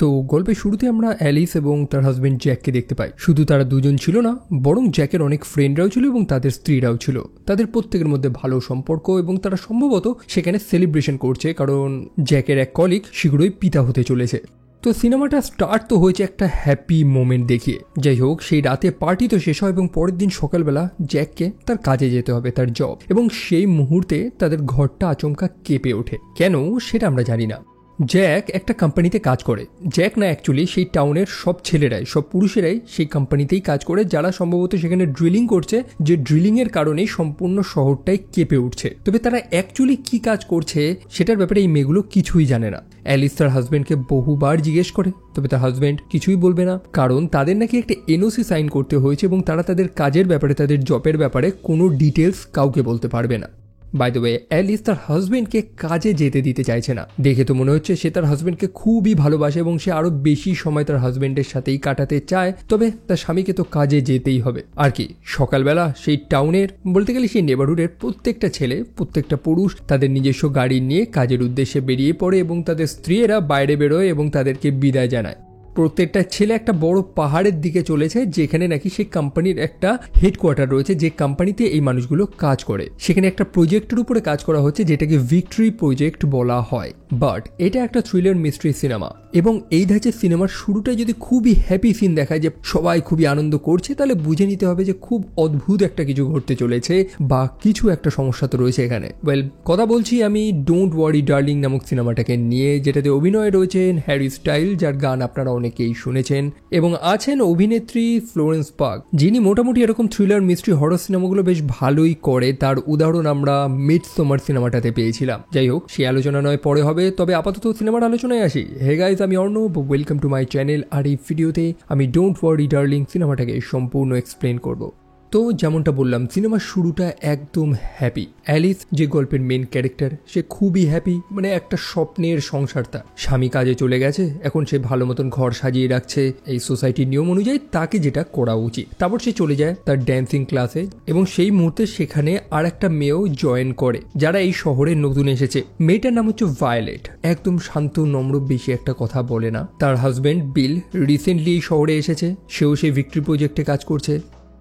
তো গল্পের শুরুতে আমরা অ্যালিস এবং তার হাজবেন্ড জ্যাককে দেখতে পাই। শুধু তারা দুজন ছিল না, বরং জ্যাকের অনেক ফ্রেন্ডরাও ছিল এবং তাদের স্ত্রীরাও ছিল। তাদের প্রত্যেকের মধ্যে ভালো সম্পর্ক এবং তারা সম্ভবত সেখানে সেলিব্রেশন করছে, কারণ জ্যাকের এক কলিগ শীঘ্রই পিতা হতে চলেছে। তো সিনেমাটা স্টার্ট তো হয়েছে একটা হ্যাপি মোমেন্ট দেখিয়ে। যাই হোক, সেই রাতে পার্টি তো শেষ হয় এবং পরের দিন সকালবেলা জ্যাককে তার কাজে যেতে হবে, তার জব। এবং সেই মুহূর্তে তাদের ঘরটা আচমকা কেঁপে ওঠে। কেন সেটা আমরা জানি না। জ্যাক একটা কোম্পানিতে কাজ করে। জ্যাক না, অ্যাকচুয়ালি সেই টাউনের সব ছেলেরাই, সব পুরুষেরাই সেই কোম্পানিতেই কাজ করে, যারা সম্ভবত সেখানে ড্রিলিং করছে, যে ড্রিলিংয়ের কারণেই সম্পূর্ণ শহরটাই কেঁপে উঠছে। তবে তারা অ্যাকচুয়ালি কি কাজ করছে সেটার ব্যাপারে এই মেয়েগুলো কিছুই জানে না। অ্যালিস তার হাজব্যান্ডকে বহুবার জিজ্ঞেস করে, তবে তার হাজব্যান্ড কিছুই বলবে না, কারণ তাদের নাকি একটা এনওসি সাইন করতে হয়েছে এবং তারা তাদের কাজের ব্যাপারে, তাদের জবের ব্যাপারে কোনো ডিটেলস কাউকে বলতে পারবে না। বাই দ্য ওয়ে, অ্যালিস তার হাজবেন্ডকে কাজে যেতে দিতে চাইছে না। দেখে তো মনে হচ্ছে সে তার হাজবেন্ডকে খুবই ভালোবাসে এবং সে আরো বেশি সময় তার হাজবেন্ডের সাথেই কাটাতে চায়, তবে তার স্বামীকে তো কাজে যেতেই হবে। আর কি, সকালবেলা সেই টাউনের, বলতে গেলে সেই নেবারহুডের প্রত্যেকটা ছেলে, প্রত্যেকটা পুরুষ তাদের নিজস্ব গাড়ি নিয়ে কাজের উদ্দেশ্যে বেরিয়ে পড়ে এবং তাদের স্ত্রীরা বাইরে বেরোয় এবং তাদেরকে বিদায় জানায়। প্রত্যেকটা ছেলে একটা বড় পাহাড়ের দিকে চলেছে, যেখানে নাকি সেই কোম্পানির একটা হেডকোয়ার্টার রয়েছে, যে কোম্পানিতে এই মানুষগুলো কাজ করে। সেখানে একটা প্রজেক্টের উপরে কাজ করা হচ্ছে, যেটাকে ভিক্টরি প্রজেক্ট বলা হয়। বাট এটা একটা থ্রিলার মিস্ট্রি সিনেমা এবং এই ধাঁচের সিনেমার শুরুটায় যদি খুবই হ্যাপি সিন দেখায়, যে সবাই খুবই আনন্দ করছে, তাহলে বুঝে নিতে হবে যে খুব অদ্ভুত একটা কিছু ঘটতে চলেছে বা কিছু একটা সমস্যা তো রয়েছে এখানে। ওয়েল, কথা বলছি আমি ডোন্ট ওয়ারি ডার্লিং নামক সিনেমাটাকে নিয়ে, যেটাতে অভিনয় রয়েছেন হ্যারি স্টাইল, যার গান আপনারা অনেকেই শুনেছেন, এবং আছেন অভিনেত্রী ফ্লোরেন্স পার্ক, যিনি মোটামুটি এরকম থ্রিলার মিস্ট্রি হরর সিনেমাগুলো বেশ ভালোই করে। তার উদাহরণ আমরা মিডসমার সিনেমাটাতে পেয়েছিলাম। যাই হোক, সেই আলোচনা নয় পরে হবে, তবে আপাতত সিনেমার আলোচনায় আসি। হে গাইজ, আমি Arnab, welcome to my channel. আর এই ভিডিওতে আমি ডোন্ট ওয়ারি ডার্লিং সিনেমাটাকে সম্পূর্ণ এক্সপ্লেন করব। তো যেমনটা বললাম, সিনেমার শুরুটা একদম হ্যাপি। অ্যালিস, যে গল্পের মেন ক্যারেক্টার, সে খুবই হ্যাপি, মানে একটা স্বপ্নের সংসার তার। স্বামী কাজে চলে গেছে, এখন সে ভালো মতন ঘর সাজিয়ে রাখছে এই সোসাইটির নিয়ম অনুযায়ী, তাকে যেটা করা উচিত। তারপর সে চলে যায় তার ড্যান্সিং ক্লাসে এবং সেই মুহূর্তে সেখানে আর একটা মেয়েও জয়েন করে, যারা এই শহরে নতুন এসেছে। মেয়েটার নাম হচ্ছে ভায়োলেট, একদম শান্ত নম্র, বেশি একটা কথা বলে না। তার হাজবেন্ড বিল রিসেন্টলি এই শহরে এসেছে, সেও সেই ভিক্টরি প্রজেক্টে কাজ করছে।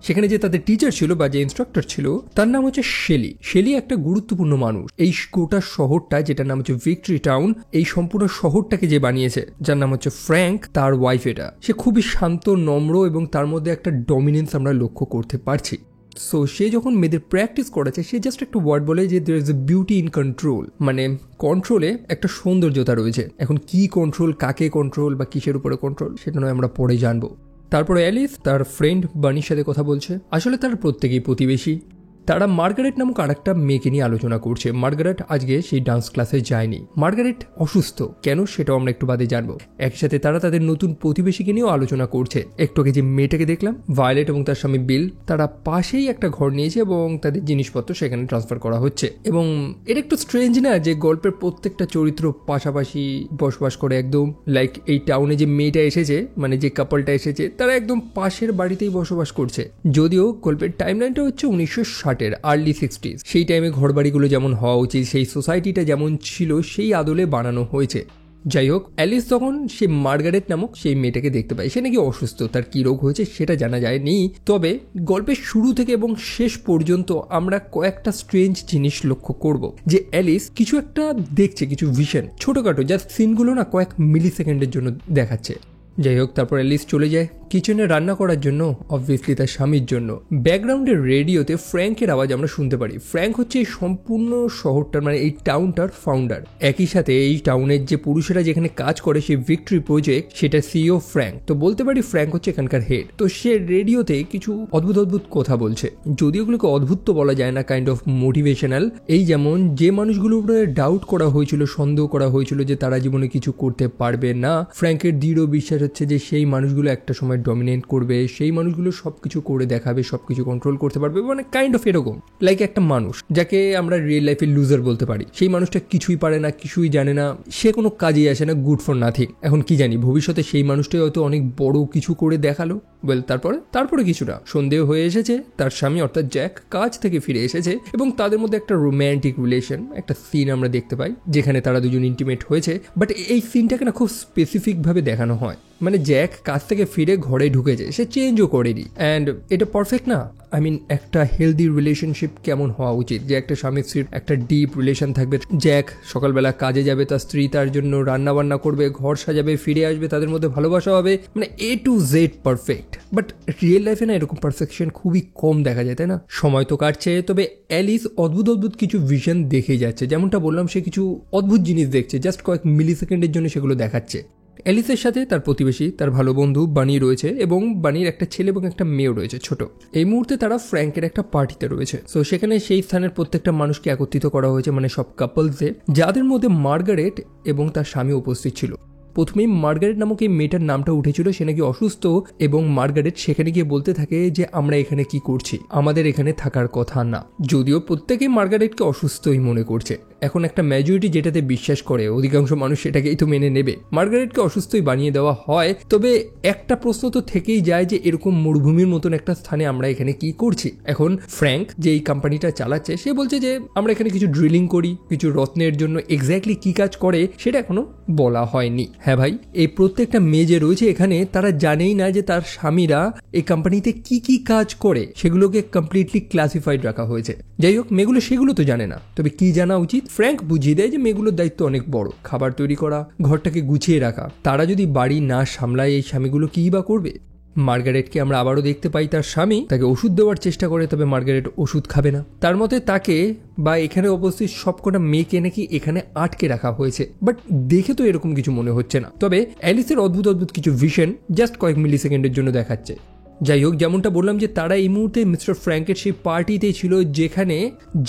সেখানে যে তাদের টিচার ছিল বা যে ইনস্ট্রাক্টর ছিল, তার নাম হচ্ছে শেলি। শেলি একটা গুরুত্বপূর্ণ মানুষ। এই গোটা শহরটা, যেটার নাম হচ্ছে ভিক্টরি টাউন, এই সম্পূর্ণ শহরটাকে যে বানিয়েছে, যার নাম হচ্ছে ফ্র্যাঙ্ক, তার ওয়াইফ। এটা সে খুবই শান্ত নম্র এবং তার মধ্যে একটা ডমিনেন্স আমরা লক্ষ্য করতে পারছি। সো সে যখন মেয়েদের প্র্যাকটিস করেছে, সে জাস্ট একটা ওয়ার্ড বলে যে there is a beauty in control, মানে কন্ট্রোলে একটা সৌন্দর্যতা রয়েছে। এখন কি কন্ট্রোল, কাকে কন্ট্রোল বা কিসের উপরে কন্ট্রোল, সেটা নয় আমরা পরে জানবো। তারপর অ্যালিস তার ফ্রেন্ড বানির সাথে কথা বলছে। আসলে তারা প্রত্যেকেই প্রতিবেশী। তারা মার্গারেট নামক আরেকটা মেয়েকে নিয়ে আলোচনা করছে। মার্গারেট আজকে সেই ডান্স ক্লাসে যায়নি। মার্গারেট অসুস্থ, কেন সেটাও আমরা একটু বাদে জানবো। একসাথে তারা তাদের নতুন প্রতিবেশীকে নিয়েও আলোচনা করছে। একটু আগে যে মেয়েটাকে দেখলাম, ভায়োলেট এবং তার স্বামী বিল, তারা পাশেই একটা ঘর নিয়েছে এবং তাদের জিনিসপত্র সেখানে ট্রান্সফার করা হচ্ছে। এবং এটা একটু স্ট্রেঞ্জ না, যে গল্পের প্রত্যেকটা চরিত্র পাশাপাশি বসবাস করে, একদম লাইক এই টাউনে যে মেয়েটা এসেছে, মানে যে কাপলটা এসেছে, তারা একদম পাশের বাড়িতেই বসবাস করছে। যদিও গল্পের টাইমলাইনটা হচ্ছে 1960 আর্লি 60s। সেই টাইমে ঘরবাড়িগুলো যেমন হওয়া উচিত, সেই সোসাইটিটা যেমন ছিল, সেই আদলে বানানো হয়েছে। যাই হোক, অ্যালিস তখন সে মার্গারেট নামক সেই মেয়েটাকে দেখতে পায়। সে নাকি অসুস্থ, তার কি রোগ হয়েছে সেটা জানা যায়নি। তবে গল্পের শুরু থেকে এবং শেষ পর্যন্ত আমরা কয়েকটা স্ট্রেঞ্জ জিনিস লক্ষ্য করব, যে অ্যালিস কিছু একটা দেখছে, কিছু ভিশন, ছোটখাটো, যার সিনগুলো না কয়েক মিলি সেকেন্ডের জন্য দেখাচ্ছে। যাই হোক, তারপর অ্যালিস চলে যায় কিচেনে রান্না করার জন্য, অবভিয়াসলি তার স্বামীর জন্য। ব্যাকগ্রাউন্ডের রেডিওতে ফ্র্যাঙ্কের আওয়াজ আমরা শুনতে পারি। ফ্র্যাঙ্ক হচ্ছে এই সম্পূর্ণ শহরটার, মানে এই টাউনটার ফাউন্ডার। একই সাথে এই টাউনের যে পুরুষেরা যেখানে কাজ করে সেই ভিক্টরি প্রজেক্ট, সেটা সিইও ফ্র্যাঙ্ক। তো বলতে পারি ফ্র্যাঙ্ক হচ্ছে এখানকার হেড। তো সে রেডিওতে কিছু অদ্ভুত অদ্ভুত কথা বলছে, যদিও ওগুলোকে অদ্ভুত তো বলা যায় না, কাইন্ড অফ মোটিভেশনাল। এই যেমন যে মানুষগুলোর উপরে ডাউট করা হয়েছিল, সন্দেহ করা হয়েছিল যে তারা জীবনে কিছু করতে পারবে না, ফ্র্যাঙ্কের দৃঢ় বিশ্বাস হচ্ছে যে সেই মানুষগুলো একটা সময় ডমিনেট করবে, সেই মানুষগুলো সবকিছু করে দেখাবে, সবকিছু কন্ট্রোল করতে পারবে, মানে কাইন্ড অফ এরকম লাইক একটা মানুষ যাকে আমরা রিয়েল লাইফে লুজার বলতে পারি। সেই মানুষটা কিছুই পারে না, কিছুই জানে না, সে কোনো কাজেই আসে না, গুড ফর নাথিং। এখন কি জানি ভবিষ্যতে সেই মানুষটাই হয়তো অনেক বড় কিছু করে দেখালো। তারপরে কিছুটা সন্দেহ হয়ে এসেছে, তার স্বামী অর্থাৎ জ্যাক কাজ থেকে ফিরে এসেছে এবং তাদের মধ্যে একটা রোম্যান্টিক রিলেশন, একটা সিন আমরা দেখতে পাই যেখানে তারা দুজন ইন্টিমেট হয়েছে। বাট এই সিনটাকে না খুব স্পেসিফিক ভাবে দেখানো হয়, মানে জ্যাক কাজ থেকে ফিরে ঘরে ঢুকেছে, সে চেঞ্জও করেনি। অ্যান্ড এটা পারফেক্ট না। আই মিন একটা হেলদি রিলেশনশিপ কেমন হওয়া উচিত, যে একটা স্বামী স্ত্রীর একটা ডিপ রিলেশন থাকবে। জ্যাক সকালবেলা কাজে যাবে, তার স্ত্রী তার জন্য রান্না বান্না করবে, ঘর সাজাবে, ফিরে আসবে, তাদের মধ্যে ভালোবাসা হবে, মানে A to Z perfect. But real লাইফে না এরকম পারফেকশন খুবই কম দেখা যায়, তাই না? সময় তো কাটছে, তবে অ্যালিস অদ্ভুত কিছু ভিশন দেখে যাচ্ছে। যেমনটা বললাম, সে কিছু অদ্ভুত জিনিস দেখছে, জাস্ট কয়েক মিলি সেকেন্ডের জন্য সেগুলো দেখাচ্ছে। অ্যালিসের সাথে তার প্রতিবেশী, তার ভালো বন্ধু বানি রয়েছে এবং বানির একটা ছেলে এবং একটা মেয়েও রয়েছে ছোট। এই মুহূর্তে তারা ফ্র্যাঙ্কের একটা পার্টিতে রয়েছে। সো সেখানে সেই স্থানের প্রত্যেকটা মানুষকে একত্রিত করা হয়েছে, মানে সব কাপলসদের, যাদের মধ্যে মার্গারেট এবং তার স্বামী উপস্থিত ছিল। প্রথমেই মার্গারেট নামক এই মেয়েটার নামটা উঠেছিল, সে নাকি অসুস্থ এবং মার্গারেট সেখানে গিয়ে বলতে থাকে যে আমরা এখানে কি করছি, আমাদের এখানে থাকার কথা না। যদিও প্রত্যেকেই মার্গারেটকে অসুস্থই মনে করছে। এখন একটা মেজরিটি যেটাতে বিশ্বাস করে, অধিকাংশ মানুষ সেটাকেই তো মেনে নেবে। মার্গারেটকে অসুস্থই বানিয়ে দেওয়া হয়, তবে একটা প্রশ্ন তো থেকেই যায় যে এরকম মরুভূমির মতন একটা স্থানে আমরা এখানে কি করছি। এখন ফ্র্যাঙ্ক যে এই কোম্পানিটা চালাচ্ছে, সে বলছে যে আমরা এখানে কিছু ড্রিলিং করি, কিছু রত্নের জন্য। এক্স্যাক্টলি কি কাজ করে সেটা এখনো বলা হয়নি। হ্যাঁ ভাই, এই প্রত্যেকটা মেয়ে যে রয়েছে এখানে, তারা জানেই না যে তার স্বামীরা এই কোম্পানিতে কি কি কাজ করে, সেগুলোকে কমপ্লিটলি ক্লাসিফাইড রাখা হয়েছে। যাই হোক, মেয়েগুলো সেগুলো তো জানে না, তবে কি জানা উচিত? ফ্র্যাঙ্ক বুঝিয়ে দেয় যে মেয়েগুলোর দায়িত্ব অনেক বড়, খাবার তৈরি করা, ঘরটাকে গুছিয়ে রাখা। তারা যদি বাড়ি না সামলায়, এই স্বামীগুলো কি বা করবে? মার্গারেটকে আমরা আবারও দেখতে পাই, তার স্বামী তাকে ওষুধ দেওয়ার চেষ্টা করে, তবে মার্গারেট ওষুধ খাবে না। তার মতে তাকে বা এখানে উপস্থিত সবকটা মেয়েকে নাকি এখানে আটকে রাখা হয়েছে। বাট দেখে তো এরকম কিছু মনে হচ্ছে না। তবে অ্যালিসের অদ্ভুত কিছু ভিশন জাস্ট কয়েক মিলি সেকেন্ডের জন্য দেখাচ্ছে। যাই হোক, যেমনটা বললাম যে তারা এই মুহূর্তে মিস্টার ফ্র্যাঙ্কের সেই পার্টিতে ছিল, যেখানে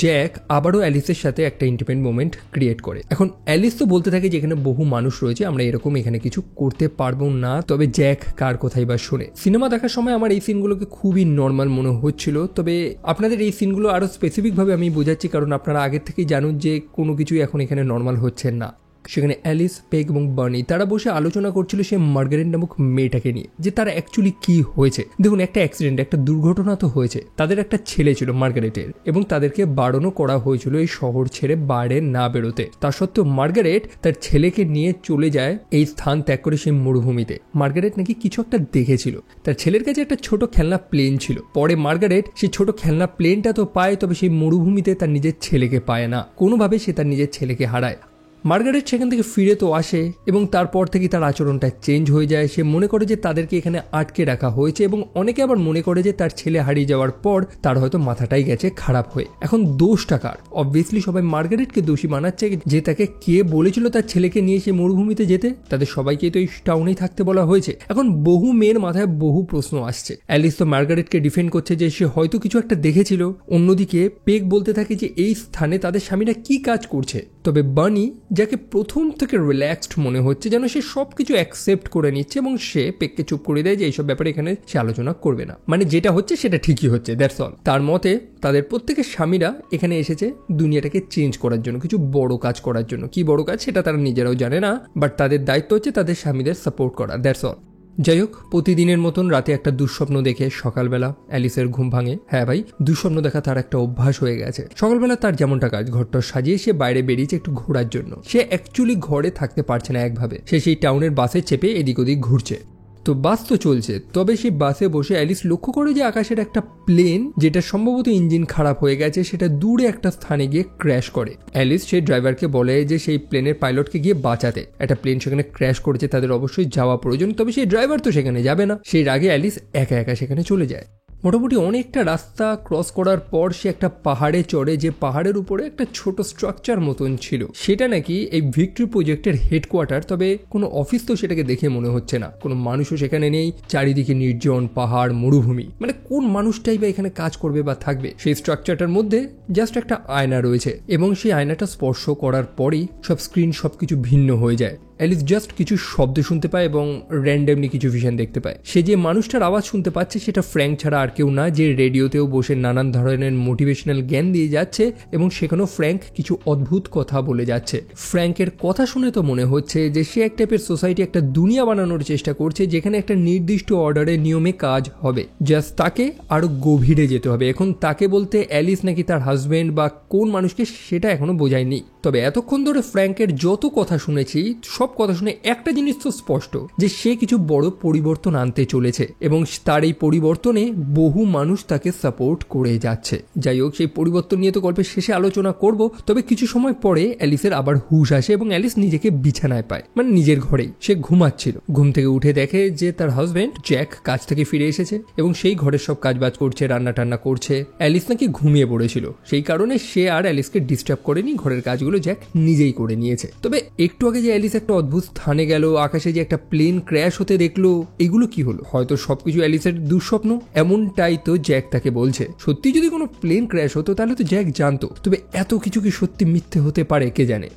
জ্যাক আবারও অ্যালিসের সাথে একটা ইন্টিমেট মোমেন্ট ক্রিয়েট করে। এখন অ্যালিস তো বলতে থাকে যে এখানে বহু মানুষ রয়েছে, আমরা এরকম এখানে কিছু করতে পারবো না। তবে জ্যাক কার কথাই বা শোনে? সিনেমা দেখার সময় আমার এই সিনগুলোকে খুবই নর্মাল মনে হচ্ছিল, তবে আপনাদের এই সিনগুলো আরো স্পেসিফিক ভাবে আমি বোঝাচ্ছি, কারণ আপনারা আগের থেকেই জানুন যে কোনো কিছুই এখন এখানে নর্মাল হচ্ছে না। সেখানে অ্যালিস, পেগ এবং বার্নি তারা বসে আলোচনা করছিল সে মার্গারেট নামক মেয়েটাকে নিয়ে, যে তার অ্যাকচুয়ালি কি হয়েছে। দেখুন, একটা অ্যাক্সিডেন্ট, একটা দুর্ঘটনা তো হয়েছে। তাদের একটা ছেলে ছিল মার্গারেটের, এবং তাদেরকে বারণও করা হয়েছিল এই শহর ছেড়ে বাইরে না বেরোতে। তা সত্ত্বেও মার্গারেট তার ছেলেকে নিয়ে চলে যায় এই স্থান ত্যাগ করে সেই মরুভূমিতে। মার্গারেট নাকি কিছু একটা দেখেছিল, তার ছেলের কাছে একটা ছোট খেলনা প্লেন ছিল। পরে মার্গারেট সেই ছোট খেলনা প্লেনটা তো পায়, তবে সেই মরুভূমিতে তার নিজের ছেলেকে পায় না। কোনোভাবে সে তার নিজের ছেলেকে হারায়। মার্গারেট সেখান থেকে ফিরে তো আসে এবং তারপর থেকে তার আচরণটা চেঞ্জ হয়ে যায়। সে মনে করে যে তাদেরকে এখানে আটকে রাখা হয়েছে, এবং অনেকে আবার মনে করে যে তার ছেলে হারিয়ে যাওয়ার পর তার হয়তো মাথাটাই গেছে খারাপ হয়ে। এখন দোষটা কার? অবভিয়াসলি সবাই মার্গারেটকে দোষী বানাচ্ছে, যে তাকে কে বলেছিল তার ছেলেকে নিয়ে সে মরুভূমিতে যেতে। তাদের সবাইকেই তো এই টাউনেই থাকতে বলা হয়েছে। এখন বহু মেয়ের মাথায় বহু প্রশ্ন আসছে। অ্যালিস তো মার্গারেটকে ডিফেন্ড করছে যে সে হয়তো কিছু একটা দেখেছিল। অন্যদিকে পেগ বলতে থাকে যে এই স্থানে তাদের স্বামীরা কি কাজ করছে। তবে বানি, যাকে প্রথম থেকে রিল্যাক্সড মনে হচ্ছে, যেন সে সবকিছু অ্যাকসেপ্ট করে নিচ্ছে, এবং সে পেককে চুপ করে দেয় যে এইসব ব্যাপারে এখানে সে আলোচনা করবে না, মানে যেটা হচ্ছে সেটা ঠিকই হচ্ছে, দ্যাটস অল। তার মতে তাদের প্রত্যেকের স্বামীরা এখানে এসেছে দুনিয়াটাকে চেঞ্জ করার জন্য, কিছু বড় কাজ করার জন্য। কি বড় কাজ সেটা তারা নিজেরাও জানে না, বাট তাদের দায়িত্ব হচ্ছে তাদের স্বামীদের সাপোর্ট করা, দ্যাটস অল। যাই হোক, প্রতিদিনের মতন রাতে একটা দুঃস্বপ্ন দেখে সকালবেলা অ্যালিসের ঘুম ভাঙে। হ্যাঁ ভাই, দুঃস্বপ্ন দেখা তার একটা অভ্যাস হয়ে গেছে। সকালবেলা তার যেমনটা কাজ, ঘরটা সাজিয়ে সে বাইরে বেরিয়েছে একটু ঘোরার জন্য। সে অ্যাকচুয়ালি ঘরে থাকতে পারছে না একভাবে। সে সেই টাউনের বাসে চেপে এদিক ওদিক ঘুরছে। তো বাস তো চলছে, তবে সেই বাসে বসে অ্যালিস লক্ষ্য করে যে আকাশের একটা প্লেন, যেটা সম্ভবত ইঞ্জিন খারাপ হয়ে গেছে, সেটা দূরে একটা স্থানে গিয়ে ক্র্যাশ করে। অ্যালিস সেই ড্রাইভারকে বলে যে সেই প্লেনের পাইলটকে গিয়ে বাঁচাতে। একটা প্লেন সেখানে ক্র্যাশ করেছে, তাদের অবশ্যই যাওয়া প্রয়োজন, তবে সেই ড্রাইভার তো সেখানে যাবে না। সেই রাগে অ্যালিস একা একা সেখানে চলে যায়। মোটামুটি অনেকটা রাস্তা ক্রস করার পর সে একটা পাহাড়ে চড়ে, যে পাহাড়ের উপরে একটা ছোট স্ট্রাকচার মতন ছিল। সেটা নাকি এই ভিক্টরি প্রজেক্টের হেডকোয়ার্টার, তবে কোনো অফিস তো সেটাকে দেখে মনে হচ্ছে না, কোনো মানুষও সেখানে নেই, চারিদিকে নির্জন পাহাড়, মরুভূমি, মানে কোন মানুষটাই বা এখানে কাজ করবে বা থাকবে। সেই স্ট্রাকচারটার মধ্যে জাস্ট একটা আয়না রয়েছে এবং সেই আয়নাটা স্পর্শ করার পরই সব স্ক্রিন সবকিছু ভিন্ন হয়ে যায়। অ্যালিস জাস্ট কিছু শব্দ শুনতে পায় এবং র্যান্ডমলি কিছু ভিশন দেখতে পায়। সে যে মানুষটার আওয়াজ শুনতে পাচ্ছে সেটা ফ্র্যাঙ্ক ছাড়া আর কেউ না, যে রেডিওতেও বসে নানান ধরনের মোটিভেশনাল জ্ঞান দিয়ে যাচ্ছে এবং সেখানেও ফ্র্যাঙ্ক কিছু অদ্ভুত কথা বলে যাচ্ছে। ফ্র্যাঙ্কের কথা শুনে তো মনে হচ্ছে যে সে এক টাইপের সোসাইটি, একটা দুনিয়া বানানোর চেষ্টা করছে যেখানে একটা নির্দিষ্ট অর্ডারে নিয়মে কাজ হবে। জাস্ট তাকে আরো গভীরে যেতে হবে। এখন তাকে বলতে অ্যালিস নাকি তার হাজবেন্ড বা কোন মানুষকে সেটা এখনো বোঝায়নি। তবে এতক্ষণ ধরে ফ্র্যাঙ্কের যত কথা শুনেছি সব কথা শুনে একটা জিনিস তো স্পষ্ট, যে সে কিছু বড় পরিবর্তন আনতে চলেছে এবং তার এই পরিবর্তনে বহু মানুষ তাকে সাপোর্ট করে যাচ্ছে। যাই হোক, সেই পরিবর্তন নিয়ে তো গল্পের শেষে আলোচনা করব। তবে কিছু সময় পরে অ্যালিসের আবার হুঁশ আসে এবং অ্যালিস নিজেকে বিছানায় পায়, মানে নিজের ঘরেই। সে ঘুমাচ্ছিল, ঘুম থেকে উঠে দেখে যে তার হাজবেন্ড জ্যাক কাজ থেকে ফিরে এসেছে এবং সেই ঘরের সব কাজবাজ করছে, রান্না টান্না করছে। অ্যালিস নাকি ঘুমিয়ে পড়েছিল, সেই কারণে সে আর অ্যালিসকে ডিস্টার্ব করেনি, ঘরের কাজগুলো জ্যাক নিজেই করে নিয়েছে। তবে একটু আগে যে অ্যালিস একটা অদ্ভুত স্থানে গেল, আকাশে যে একটা প্লেন ক্র্যাশ হতে দেখলো, এগুলো কি হলো? হয়তো সবকিছু অ্যালিসের দুঃস্বপ্ন, এমনটাই তো জ্যাক তাকে বলছে। সত্যি যদি কোনো প্লেন ক্র্যাশ হতো তাহলে তো জ্যাক জানতো, তবে এত কিছু কি সত্যি মিথ্যে হতে পারে কে জানে।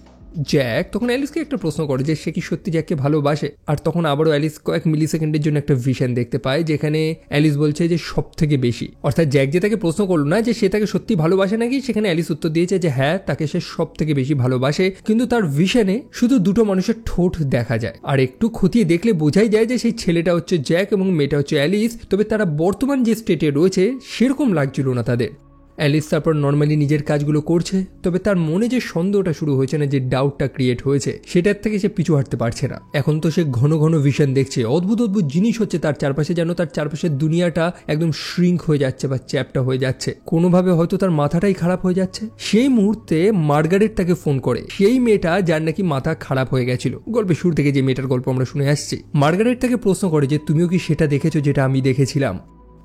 জ্যাক তখন অ্যালিসকে একটা প্রশ্ন করে যে সে কি সত্যি জ্যাককে ভালোবাসে, আর তখন আবারও অ্যালিস কয়েক মিলি সেকেন্ডের জন্য একটা ভিশন দেখতে পায় যেখানে অ্যালিস বলছে যে সব থেকে বেশি। অর্থাৎ জ্যাক যে তাকে প্রশ্ন করলো না যে সে তাকে সত্যি ভালোবাসে নাকি, সেখানে অ্যালিস উত্তর দিয়েছে যে হ্যাঁ, তাকে সে সব থেকে বেশি ভালোবাসে, কিন্তু তার ভিশনে শুধু দুটো মানুষের ঠোঁট দেখা যায়। আর একটু খতিয়ে দেখলে বোঝাই যায় যে সেই ছেলেটা হচ্ছে জ্যাক এবং মেয়েটা হচ্ছে অ্যালিস। তবে তারা বর্তমান যে স্টেটে রয়েছে সেরকম লাগছিল না তাদের। অ্যালিস তারপর নর্মালি নিজের কাজগুলো করছে, তবে তার মনে যে সন্দেহটা শুরু হয়েছে না, যে ডাউটটা ক্রিয়েট হয়েছে, সেটার থেকে সে পিছু হাঁটতে পারছে না। এখন তো সে ঘন ঘন ভিশন দেখছে, অদ্ভুত অদ্ভুত জিনিস হচ্ছে তার চারপাশে, যেন তার চারপাশের দুনিয়াটা একদম শ্রিঙ্ক হয়ে যাচ্ছে বা চ্যাপ্টা হয়ে যাচ্ছে। কোনোভাবে হয়তো তার মাথাটাই খারাপ হয়ে যাচ্ছে। সেই মুহূর্তে মার্গারেট তাকে ফোন করে, সেই মেয়েটা যার নাকি মাথা খারাপ হয়ে গেছিল। গল্পের শুরু থেকে যে মেয়েটার গল্প আমরা শুনে আসছি, মার্গারেট তাকে প্রশ্ন করে যে তুমিও কি সেটা দেখেছো যেটা আমি দেখেছিলাম?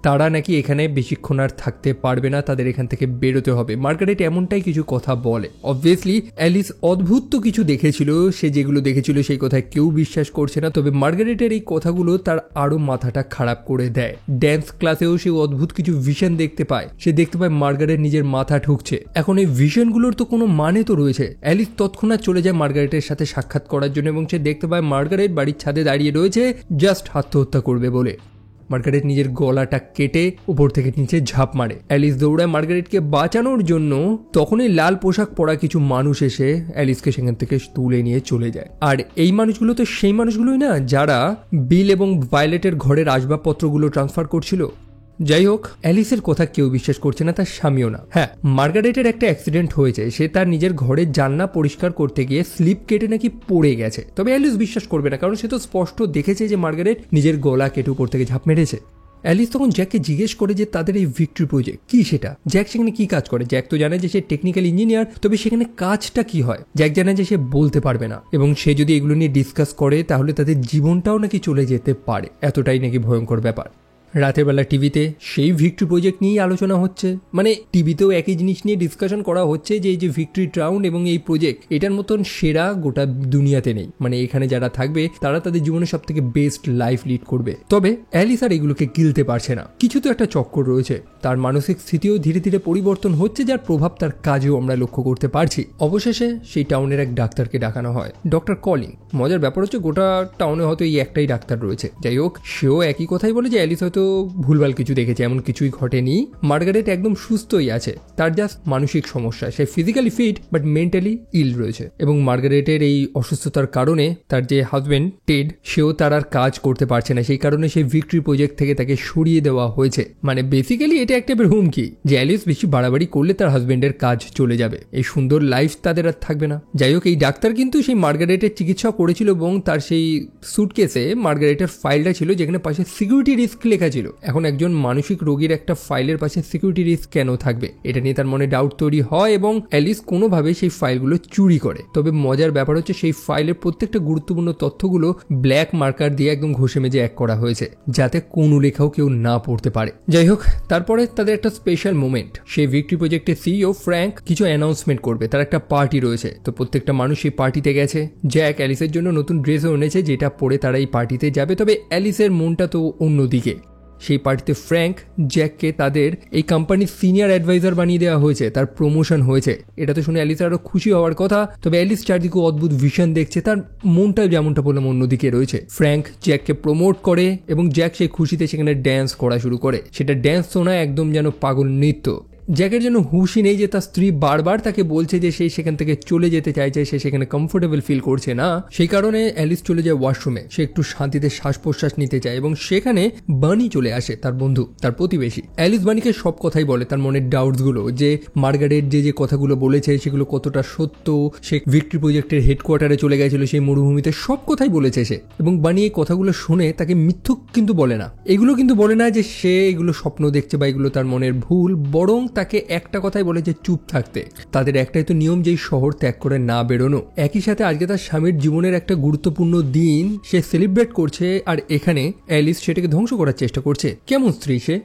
তারা নাকি এখানে বেশিক্ষণ আর থাকতে পারবে না, তাদের এখান থেকে বেরোতে হবে। মার্গারেট এমনটাই কিছু কথা বলে। অবভিয়াসলি অ্যালিস অদ্ভুত তো কিছু দেখেছিল, সে যেগুলো দেখেছিল সেই কথায় কেউ বিশ্বাস করছে না। তবে মার্গারেটের এই কথাগুলো তার আরো মাথাটা খারাপ করে দেয়। ড্যান্স ক্লাসেও সে অদ্ভুত কিছু ভিশন দেখতে পায়। সে দেখতে পায় মার্গারেট নিজের মাথা ঠুকছে। এখন এই ভিশনগুলোর তো কোনো মানে তো রয়েছে। অ্যালিস তৎক্ষণাৎ চলে যায় মার্গারেটের সাথে সাক্ষাৎ করার জন্য এবং সে দেখতে পায় মার্গারেট বাড়ির ছাদে দাঁড়িয়ে রয়েছে, জাস্ট আত্মহত্যা করবে বলে। মার্গারেট নিজের গলাটা কেটে উপর থেকে নিচে ঝাঁপ মারে। অ্যালিস দৌড়ায় মার্গারেটকে বাঁচানোর জন্য। তখনই লাল পোশাক পরা কিছু মানুষ এসে অ্যালিসকে সেখান থেকে তুলে নিয়ে চলে যায়। আর এই মানুষগুলো তো সেই মানুষগুলোই না যারা বিল এবং ভায়োলেটের ঘরের আসবাবপত্রগুলো ট্রান্সফার করছিল। যাই হোক, অ্যালিসের কথা কেউ বিশ্বাস করছে না, তার স্বামীও না। হ্যাঁ, মার্গারেটের একটা অ্যাক্সিডেন্ট হয়েছে, সে তার নিজের ঘরের জানলা পরিষ্কার করতে গিয়ে স্লিপ কেটে নাকি পড়ে গেছে। তবে অ্যালিস বিশ্বাস করবে না, কারণ সে তো স্পষ্ট দেখেছে যে মার্গারেট নিজের গলা কেটে উপর থেকে ঝাঁপ মেরেছে। অ্যালিস তখন জ্যাককে জিজ্ঞেস করে যে তাদের এই ভিক্টরি প্রজেক্ট কি, সেটা জ্যাক সেখানে কি কাজ করে। জ্যাক তো জানে যে সে টেকনিক্যাল ইঞ্জিনিয়ার, তবে সেখানে কাজটা কি হয় জ্যাক জানে যে সে বলতে পারবে না, এবং সে যদি এগুলো নিয়ে ডিসকাস করে তাহলে তাদের জীবনটাও নাকি চলে যেতে পারে। এতটাই নাকি ভয়ঙ্কর ব্যাপার। রাতের বেলা টিভিতে সেই ভিক্টরি প্রজেক্ট নিয়েই আলোচনা হচ্ছে, মানে টিভিতেও একই জিনিস নিয়ে ডিসকাশন করা হচ্ছে যে এই যে ভিক্টরি টাউন এবং এই প্রজেক্ট, এটার মতন সেরা গোটা দুনিয়াতে নেই। মানে এখানে যারা থাকবে তারা তাদের জীবনে সব থেকে বেস্ট লাইফ লিড করবে। তবে অ্যালিস আর এগুলোকে গিলতে পারছে না, কিছু তো একটা চক্কর রয়েছে। তার মানসিক স্থিতিও ধীরে ধীরে পরিবর্তন হচ্ছে, যার প্রভাব তার কাজেও আমরা লক্ষ্য করতে পারছি। অবশেষে সেই টাউনের এক ডাক্তারকে ডাকানো হয়, ডক্টর কলিং। মজার ব্যাপার হচ্ছে গোটা টাউনে হয়তো এই একটাই ডাক্তার রয়েছে। যাই হোক, সেও একই কথাই বলে যে অ্যালিস হয়তো ভুলভাল কিছু দেখেছে, এমন কিছুই ঘটেনি। মার্গারেট একদম সুস্থই আছে, তার জাস্ট মানসিক সমস্যা। সে ফিজিক্যালি ফিট বাট মেন্টালি ইল রয়েছে। এবং মার্গারেটের এই অসুস্থতার কারণে তার যে হাজবেন্ড টেড, সেও তার আর কাজ করতে পারছে না। সেই কারণে সেই ভিক্টরি প্রজেক্ট থেকে তাকে সরিয়ে দেওয়া হয়েছে। মানে বেসিক্যালি এটা একটা হুমকি যে অ্যালিস বেশি বাড়াবাড়ি করলে তার হাজবেন্ডের কাজ চলে যাবে, এই সুন্দর লাইফ তাদের আর থাকবে না। যাই হোক, এই ডাক্তার কিন্তু সেই মার্গারেটের চিকিৎসা করেছিল এবং তার সেই সুটকেসে মার্গারেটের ফাইলটা ছিল যেখানে পাশে সিকিউরিটি রিস্ক লেখা ছিল, এখন একজন মানসিক রোগীর একটা ফাইলের পাশে সিকিউরিটি রিস্ক কেন থাকবে, এটা নিয়ে তার মনে ডাউট তৈরি হয় এবং অ্যালিস কোনোভাবে সেই ফাইলগুলো চুরি করে। তবে মজার ব্যাপার হচ্ছে সেই ফাইলের প্রত্যেকটা গুরুত্বপূর্ণ তথ্যগুলো ব্ল্যাক মার্কার দিয়ে একদম ঘষে মেজে এক করা হয়েছে, যাতে কোনো লেখাও কেউ না পড়তে পারে। যাই হোক, তারপরে তাদের একটা স্পেশাল মোমেন্ট, সেই ভিক্টরি প্রজেক্টের সিইও ফ্র্যাঙ্ক কিছু অ্যানাউন্সমেন্ট করবে, তার একটা পার্টি রয়েছে। তো প্রত্যেকটা মানুষ সেই পার্টিতে গেছে। জ্যাক অ্যালিসের জন্য নতুন ড্রেসও এনেছে, যেটা পরে তারা এই পার্টিতে যাবে। তবে অ্যালিসের মনটা তো অন্যদিকে। সেই পার্টিতে ফ্র্যাঙ্ক জ্যাককে তাদের এই কোম্পানির সিনিয়র অ্যাডভাইজার বানিয়ে দেওয়া হয়েছে, তার প্রমোশন হয়েছে। এটা তো শুনে অ্যালিসের আরো খুশি হওয়ার কথা। তবে অ্যালিস চারদিকে অদ্ভুত ভিশন দেখছে, তার মনটা যেমনটা বললাম অন্যদিকে রয়েছে। ফ্র্যাঙ্ক জ্যাককে প্রমোট করে এবং জ্যাক সেই খুশিতে সেখানে ড্যান্স করা শুরু করে। সেটা ড্যান্স তো না, একদম যেন পাগল নৃত্য। জ্যাকের যেন হুঁশই নেই যে তার স্ত্রী বারবার তাকে বলছে যে সেই সেখান থেকে চলে যেতে চাইছে, সে সেখানে কমফোর্টেবল ফিল করছে না। সেই কারণে অ্যালিস চলে যায় ওয়াশরুমে, সে একটু শান্তিতে শ্বাস প্রশ্বাস নিতে চায় এবং সেখানে বানি চলে আসে, তার বন্ধু, তার প্রতিবেশী। অ্যালিস বানিকে সব কথাই বলে, তার মনের ডাউটস গুলো, যে মার্গারেট যে কথাগুলো বলেছে সেগুলো কতটা সত্য, সে ভিক্টরি প্রজেক্টের হেডকোয়ার্টারে চলে গেছিল সেই মরুভূমিতে, সব কথাই বলেছে সে। এবং বানি এই কথাগুলো শুনে তাকে মিথ্যুক কিন্তু বলে না, এগুলো কিন্তু বলে না যে সে এগুলো স্বপ্ন দেখছে বা এগুলো তার মনের ভুল, বরং তাকে একটা কথাই বলে যে চুপ থাকতে। তাদের একটাই তো নিয়ম, যে শহর ত্যাগ করে না বেরোনো। একই সাথে আজকে তার স্বামীর জীবনের একটা গুরুত্বপূর্ণ দিন সে সেলিব্রেট করছে, আর এখানে অ্যালিস সেটাকে ধ্বংস করার চেষ্টা করছে। কেমন স্ত্রী সে!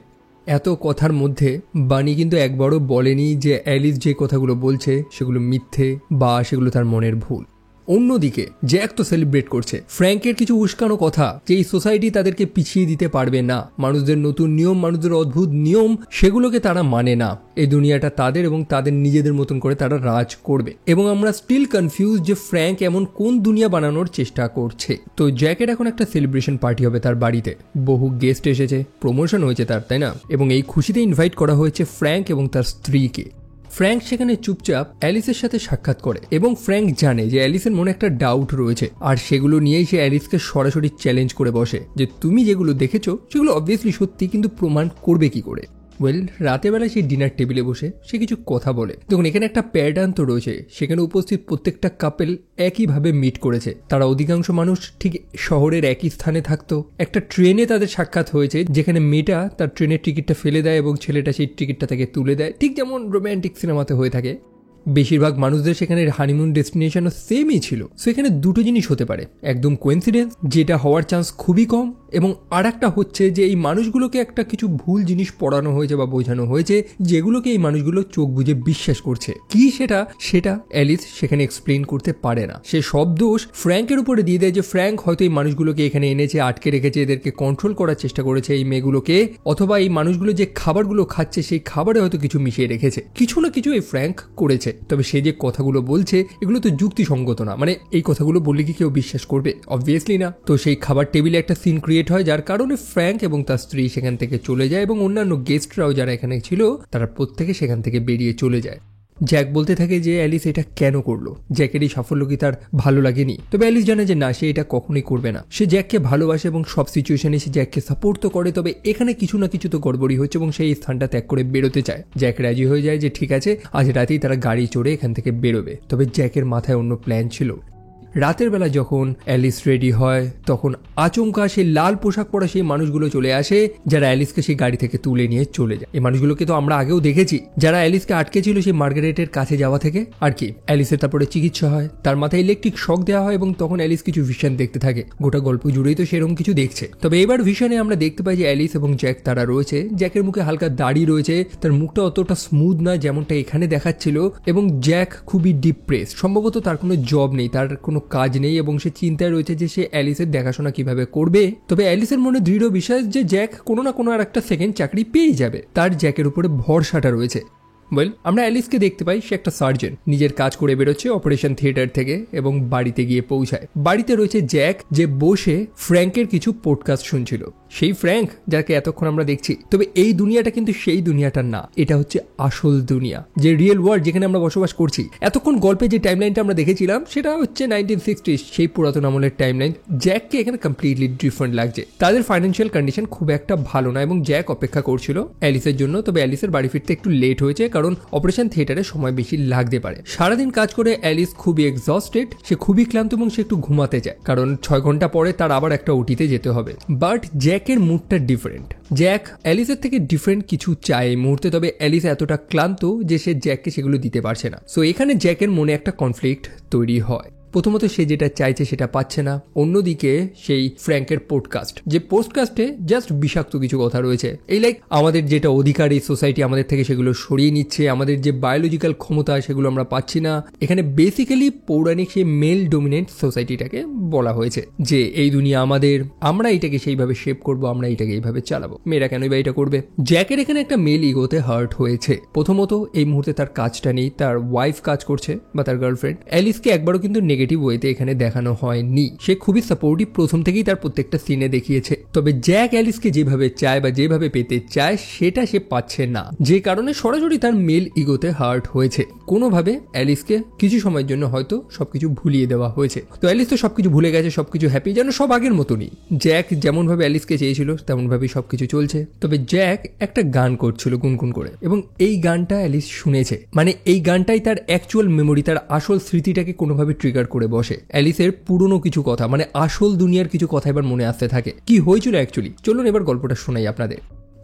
এত কথার মধ্যে বানি কিন্তু একবারও বলেনি যে অ্যালিস যে কথাগুলো বলছে সেগুলো মিথ্যে বা সেগুলো তার মনের ভুল। অন্যদিকে জ্যাক তো সেলিব্রেট করছে ফ্র্যাঙ্কের কিছু উস্কানো কথা, যে এই সোসাইটি তাদেরকে পিছিয়ে দিতে পারবে না, মানুষদের নতুন নিয়ম, মানুষদের অদ্ভুত নিয়ম, সেগুলোকে তারা মানে না। এই দুনিয়াটা তাদের এবং তাদের নিজেদের মতন করে তারা রাজ করবে। এবং আমরা স্টিল কনফিউজ যে ফ্র্যাঙ্ক এমন কোন দুনিয়া বানানোর চেষ্টা করছে। তো জ্যাকের এখন একটা সেলিব্রেশন পার্টি হবে তার বাড়িতে, বহু গেস্ট এসেছে, প্রমোশন হয়েছে তার, তাই না? এবং এই খুশিতে ইনভাইট করা হয়েছে ফ্র্যাঙ্ক এবং তার স্ত্রীকে। ফ্র্যাঙ্ক সেখানে চুপচাপ অ্যালিসের সাথে সাক্ষাৎ করে এবং ফ্র্যাঙ্ক জানে যে অ্যালিসের মনে একটা ডাউট রয়েছে, আর সেগুলো নিয়েই সে অ্যালিসকে সরাসরি চ্যালেঞ্জ করে বসে যে তুমি যেগুলো দেখেছো সেগুলো অবভিয়াসলি সত্যি, কিন্তু প্রমাণ করবে কি করে? ওয়েল, রাতের বেলায় সেই ডিনার টেবিলে বসে সে কিছু কথা বলে। দেখুন, এখানে একটা প্যাটার্ন তো রয়েছে, সেখানে উপস্থিত প্রত্যেকটা কাপেল একইভাবে মিট করেছে। তারা অধিকাংশ মানুষ ঠিক শহরের একই স্থানে থাকতো। একটা ট্রেনে তাদের সাক্ষাৎ হয়েছে, যেখানে মেয়েটা তার ট্রেনের টিকিটটা ফেলে দেয় এবং ছেলেটা সেই টিকিটটা তাকে তুলে দেয়, ঠিক যেমন রোম্যান্টিক সিনেমাতে হয়ে থাকে। বেশিরভাগ মানুষদের সেখানে হানিমুন ডেস্টিনেশনও সেমই ছিল। সো এখানে দুটো জিনিস হতে পারে, একদম কোইন্সিডেন্স, যেটা হওয়ার চান্স খুবই কম, এবং আর একটা হচ্ছে যে এই মানুষগুলোকে একটা কিছু ভুল জিনিস পড়ানো হয়েছে বা বোঝানো হয়েছে, যেগুলোকে এই মানুষগুলো চোখ বুঝে বিশ্বাস করছে। কি সেটা অ্যালিস সেখানে এক্সপ্লেইন করতে পারে না। সে সব দোষ ফ্র্যাঙ্কের উপরে দিয়ে দেয়, যে ফ্র্যাঙ্ক হয়তো এই মানুষগুলোকে এখানে এনেছে, আটকে রেখেছে, এদেরকে কন্ট্রোল করার চেষ্টা করেছে এই মেয়েগুলোকে, অথবা এই মানুষগুলো যে খাবারগুলো খাচ্ছে সেই খাবারে হয়তো কিছু মিশিয়ে রেখেছে। কিছু না কিছু এই ফ্র্যাঙ্ক করেছে। তবে সে যে কথাগুলো বলছে এগুলো তো যুক্তিসঙ্গত না, মানে এই কথাগুলো বললে কি কেউ বিশ্বাস করবে? অবভিয়াসলি না। তো সেই খাবার টেবিলে একটা সিন ক্রিয়েট হয়, যার কারণে ফ্র্যাঙ্ক এবং তার স্ত্রী সেখান থেকে চলে যায় এবং অন্যান্য গেস্টরাও যারা এখানে ছিল তারা প্রত্যেকে সেখান থেকে বেরিয়ে চলে যায়। জ্যাক বলতে থাকে যে অ্যালিস এটা কেন করলো, জ্যাকের এই সাফল্য কি তার ভালো লাগেনি? তবে অ্যালিস জানে যে না, সে এটা কখনোই করবে না। সে জ্যাককে ভালোবাসে এবং সব সিচুয়েশনে সে জ্যাককে সাপোর্ট তো করে, তবে এখানে কিছু না কিছু তো গড়বড়ি হচ্ছে এবং সেই স্থানটা ত্যাগ করে বেরোতে চায়। জ্যাক রাজি হয়ে যায় যে ঠিক আছে, আজ রাতেই তারা গাড়ি চড়ে এখান থেকে বেরোবে। তবে জ্যাকের মাথায় অন্য প্ল্যান ছিল। রাতের বেলা যখন অ্যালিস রেডি হয় তখন আচমকা সেই লাল পোশাক পরা সেই মানুষগুলো চলে আসে, যারা অ্যালিসকে সেই গাড়ি থেকে তুলে নিয়ে চলে যায়। এই মানুষগুলোকে তো আমরা আগেও দেখেছি, যারা অ্যালিসকে আটকে ছিল সেই মার্গারেটের কাছে যাওয়া থেকে। আর কি, অ্যালিসের তারপরে চিকিৎসা হয়, তার মাথায় ইলেকট্রিক শক দেওয়া হয় এবং তখন অ্যালিস কিছু ভিশন দেখতে থাকে। গোটা গল্প জুড়েই তো সেরকম কিছু দেখছে। তবে এবার ভিশনে আমরা দেখতে পাই যে অ্যালিস এবং জ্যাক তারা রয়েছে। জ্যাকের মুখে হালকা দাড়ি রয়েছে, তার মুখটা অতটা স্মুথ না যেমনটা এখানে দেখাচ্ছিল, এবং জ্যাক খুবই ডিপ্রেস। সম্ভবত তার কোনো জব নেই, তার কোনো কাজ নেই এবং সে চিন্তায় রয়েছে যে সে অ্যালিসের দেখাশোনা কিভাবে করবে। তবে অ্যালিসের মনে দৃঢ় বিশ্বাস যে জ্যাক কোনো না কোনো আর একটা সেকেন্ড চাকরি পেয়ে যাবে, তার জ্যাকের উপরে ভরসাটা রয়েছে। ওয়েল, আমরা অ্যালিসকে দেখতে পাই সে একটা সার্জন, নিজের কাজ করে বেরোচ্ছে অপারেশন থিয়েটার থেকে এবং বাড়িতে গিয়ে পৌঁছায়। বাড়িতে রয়েছে জ্যাক, যে বসে ফ্র্যাঙ্কের কিছু পডকাস্ট শুনছিল। সেই ফ্র্যাঙ্ক যাকে এতক্ষণ আমরা দেখছি। তবে এই দুনিয়াটা কিন্তু সেই দুনিয়াটা না, এটা হচ্ছে আসল দুনিয়া, যে রিয়েল ওয়ার্ল্ড যেখানে আমরা বসবাস করছি। এতক্ষণ গল্পে যে টাইমলাইনটা আমরা দেখেছিলাম সেটা হচ্ছে 1960s, সেই পুরাতন আমলের টাইমলাইন। জ্যাককে এখানে কমপ্লিটলি ডিফারেন্ট লাগছে। তাদের ফাইন্যান্সিয়াল কন্ডিশন খুব একটা ভালো না এবং জ্যাক অপেক্ষা করছিল অ্যালিসের জন্য। তবে অ্যালিসের বাড়ি ফিরতে একটু লেট হয়েছে, কারণ অপারেশন থিয়েটারে সময় বেশি লাগতে পারে। সারাদিন কাজ করে অ্যালিস খুবই এক্সস্টেড, সে খুবই ক্লান্ত এবং সে একটু ঘুমাতে চায়, কারণ 6 ঘন্টা পরে তার আবার একটা ওটিতে যেতে হবে। বাট জ্যাক জ্যাকের মুডটা ডিফারেন্ট। জ্যাক অ্যালিসের থেকে ডিফারেন্ট কিছু চায় এই মুহূর্তে, তবে অ্যালিস এতটা ক্লান্ত যে সে জ্যাককে সেগুলো দিতে পারছে না। সো এখানে জ্যাকের মনে একটা কনফ্লিক্ট তৈরি হয়। প্রথমত সে যেটা চাইছে সেটা পাচ্ছে না, অন্যদিকে সেই ফ্র্যাঙ্কের পডকাস্ট, যে পডকাস্টে জাস্ট বিষাক্ত কিছু কথা রয়েছে, এই লাইক আমাদের যেটা অধিকার এই সোসাইটি আমাদের থেকে সেগুলো সরিয়ে নিচ্ছে, আমাদের যে বায়োলজিক্যাল ক্ষমতা সেগুলো আমরা পাচ্ছি না। এখানে বেসিক্যালি পৌরাণিক সেই মেল ডোমিনেন্ট সোসাইটিটাকে বলা হয়েছে যে এই দুনিয়া আমাদের, আমরা এটাকে সেইভাবে শেপ করব, আমরা এটাকে এইভাবে চালাবো, মেয়েরা কেনই বা এটা করবে। জ্যাকের এখানে একটা মেল ইগোতে হার্ট হয়েছে। প্রথমত এই মুহূর্তে তার কাজটা নেই, তার ওয়াইফ কাজ করছে বা তার গার্লফ্রেন্ড। অ্যালিসকে একবারও কিন্তু নেগেটিভ ওয়েতে এখানে দেখানো হয়নি, সে খুবই সাপোর্টিভ প্রথম থেকেই তার প্রত্যেকটা সিনে দেখিয়েছে। তবে জ্যাক অ্যালিসকে যেভাবে চায় বা যেভাবে পেতে চায় সেটা সে পাচ্ছে না, যে কারণে সরাসরি তার মেল ইগোতে হার্ট হয়েছে। কোনোভাবে অ্যালিসকে কিছু সময়ের জন্য হয়তো সবকিছু ভুলিয়ে দেওয়া হয়েছে। তো অ্যালিস তো সবকিছু ভুলে গেছে, সবকিছু হ্যাপি, যেন সব আগের মতনই। জ্যাক যেমন ভাবে অ্যালিসকে চেয়েছিল তেমন ভাবেই সবকিছু চলছে। তবে জ্যাক একটা গান করছিল গুনগুন করে, এবং এই গানটা অ্যালিস শুনেছে, মানে এই গানটাই তার অ্যাকচুয়াল মেমোরি, তার আসল স্মৃতিটাকে কোনোভাবে ট্রিগার করে বসে। অ্যালিসের পুরনো কিছু কথা, মানে আসল দুনিয়ার কিছু কথা এবার মনে আসতে থাকে। কি হয়েছিল অ্যাকচুয়ালি, চলুন এবার গল্পটা শোনাই আপনাদের।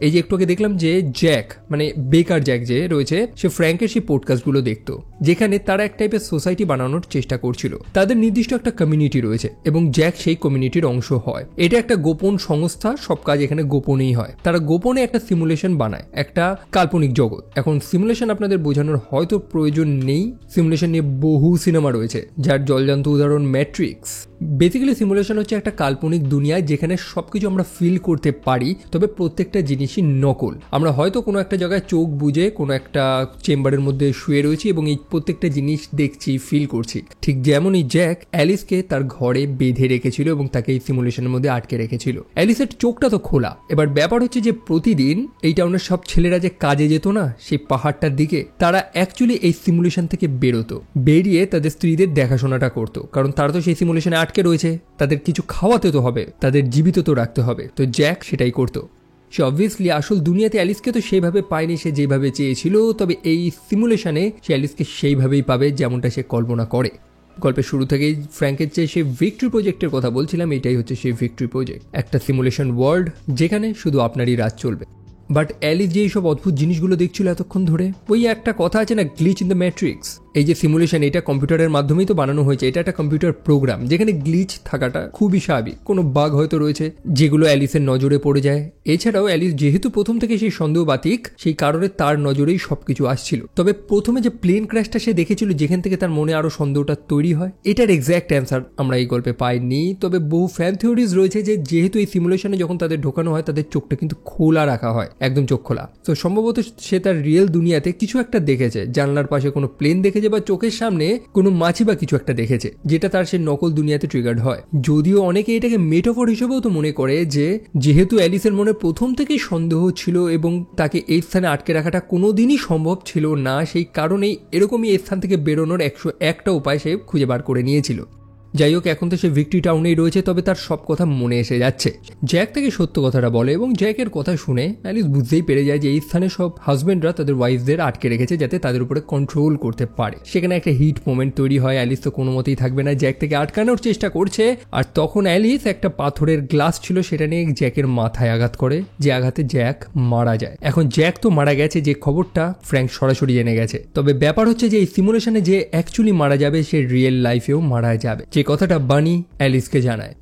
এই যে একটু আগে দেখলাম যে জ্যাক মানে বেকার জ্যাক যে রয়েছে, সে ফ্র্যাঙ্কের সেই পডকাস্টগুলো দেখতো, যেখানে তারা এক টাইপের সোসাইটি বানানোর চেষ্টা করছিল। তাদের নির্দিষ্ট একটা কমিউনিটি রয়েছে এবং জ্যাক সেই কমিউনিটির অংশ হয়। এটা একটা গোপন সংস্থা, সব কাজ এখানে গোপনেই হয়। তারা গোপনে একটা সিমুলেশন বানায়, একটা কাল্পনিক জগৎ। এখন সিমুলেশন আপনাদের বোঝানোর হয়তো প্রয়োজন নেই, সিমুলেশন নিয়ে বহু সিনেমা রয়েছে, যার জলজান্ত উদাহরণ ম্যাট্রিক্স। বেসিক্যালি সিমুলেশন হচ্ছে একটা কাল্পনিক দুনিয়া যেখানে সবকিছু আমরা ফিল করতে পারি, তবে প্রত্যেকটা জিনিসই নকল। আমরা হয়তো কোনো একটা জায়গায় চোখ বুজে কোনো একটা চেম্বারের মধ্যে শুয়ে রয়েছি এবং এই প্রত্যেকটা জিনিস দেখছি, ফিল করছি। ঠিক যেমনই জ্যাক অ্যালিসকে তার ঘরে বেঁধে রেখেছিল এবং তাকে এই সিমুলেশনের মধ্যে আটকে রেখেছিল। অ্যালিসের চোখটা তো খোলা। এবার ব্যাপার হচ্ছে যে প্রতিদিন এই টাউনের সব ছেলেরা যে কাজে যেত না সেই পাহাড়টার দিকে, তারা অ্যাকচুয়ালি এই সিমুলেশন থেকে বেরোতো, বেরিয়ে তাদের স্ত্রীদের দেখাশোনাটা করতো, কারণ তারা তো সেই সিমুলেশনে আটকে রয়েছে, তাদের কিছু খাওয়াতে তো হবে, তাদের জীবিত তো রাখতে হবে। তো জ্যাক সেটাই করতো। সে অবভিয়াসলি আসল দুনিয়াতে অ্যালিসকে তো সেইভাবে পায়নি সে যেভাবে চেয়েছিল, তবে এই সিমুলেশনে সে অ্যালিসকে সেইভাবেই পাবে যেমনটা সে কল্পনা করে। গল্পের শুরু থেকেই ফ্র্যাঙ্কের চেয়ে সেই ভিক্টরি প্রজেক্টের কথা বলছিলাম, এটাই হচ্ছে সেই ভিক্টরি প্রজেক্ট, একটা সিমুলেশন ওয়ার্ল্ড যেখানে শুধু আপনারই রাজ চলবে। বাট অ্যালিস যে এইসব অদ্ভুত জিনিসগুলো দেখছিল এতক্ষণ ধরে, ওই একটা কথা আছে না, গ্লিচ ইন দ্য ম্যাট্রিক্স। এই যে সিমুলেশন, এটা কম্পিউটারের মাধ্যমেই তো বানানো হয়েছে, এটা একটা কম্পিউটার প্রোগ্রাম যেখানে গ্লিচ থাকাটা খুবই স্বাভাবিক। কোনো বাগ হয়তো রয়েছে যেগুলো অ্যালিসের নজরে পড়ে যায়। এছাড়াও অ্যালিস যেহেতু প্রথম থেকে সেই সন্দেহবাতিক, সেই কারণে তার নজরেই সবকিছু আসছিল। তবে প্রথমে যে প্লেন ক্র্যাশটা সে দেখেছিল, যেখান থেকে তার মনে আরো সন্দেহটা তৈরি হয়, এটার এক্স্যাক্ট অ্যান্সার আমরা এই গল্পে পাইনি। তবে বহু ফ্যান থিওরিজ রয়েছে যে যেহেতু এই সিমুলেশনে যখন তাদের ঢোকানো হয়, তাদের চোখটা কিন্তু খোলা রাখা হয়, একদম চোখ খোলা। তো সম্ভবত সে তার রিয়েল দুনিয়াতে কিছু একটা দেখেছে, জানলার পাশে কোনো প্লেন দেখেছে বা চোখের সামনে কোনো মাছি বা কিছু একটা দেখেছে, যেটা তার সে নকল দুনিয়াতে ট্রিগার্ড হয়। যদিও অনেকে এটাকে মেটাফর হিসেবেও তো মনে করে যে যেহেতু অ্যালিসের মনে প্রথম থেকেই সন্দেহ ছিল এবং তাকে এই স্থানে আটকে রাখাটা কোনোদিনই সম্ভব ছিল না, সেই কারণেই এরকমই এই স্থান থেকে বেরোনোর 101টা উপায় সে খুঁজে বার করে নিয়েছিল। যাই হোক, এখন তো সে ভিক্টরি টাউনেই রয়েছে, তবে তার সব কথা মনে এসে যাচ্ছে। জ্যাক তাকে সত্য কথাটা বলে এবং জ্যাকের কথা শুনে অ্যালিস বুঝতেই পেরে যায় যে এই স্থানে সব হাজবেন্ডরা তাদের ওয়াইফদের আটকে রেখেছে যাতে তাদের উপরে কন্ট্রোল করতে পারে। সেখানে একটা হিট মোমেন্ট তৈরি হয়। অ্যালিস তো কোনো মতেই থাকবে না, জ্যাক থেকে আটকানোর চেষ্টা করছে, আর তখন অ্যালিস একটা পাথরের গ্লাস ছিল সেটা নিয়ে জ্যাকের মাথায় আঘাত করে, যে আঘাতে জ্যাক মারা যায়। এখন জ্যাক তো মারা গেছে, যে খবরটা ফ্র্যাঙ্ক সরাসরি জেনে গেছে। তবে ব্যাপার হচ্ছে যে এই সিমুলেশনে যে অ্যাকচুয়ালি মারা যাবে সে রিয়েল লাইফেও মারা যাবে, যে কথাটা বানি অ্যালিসকে জানায়।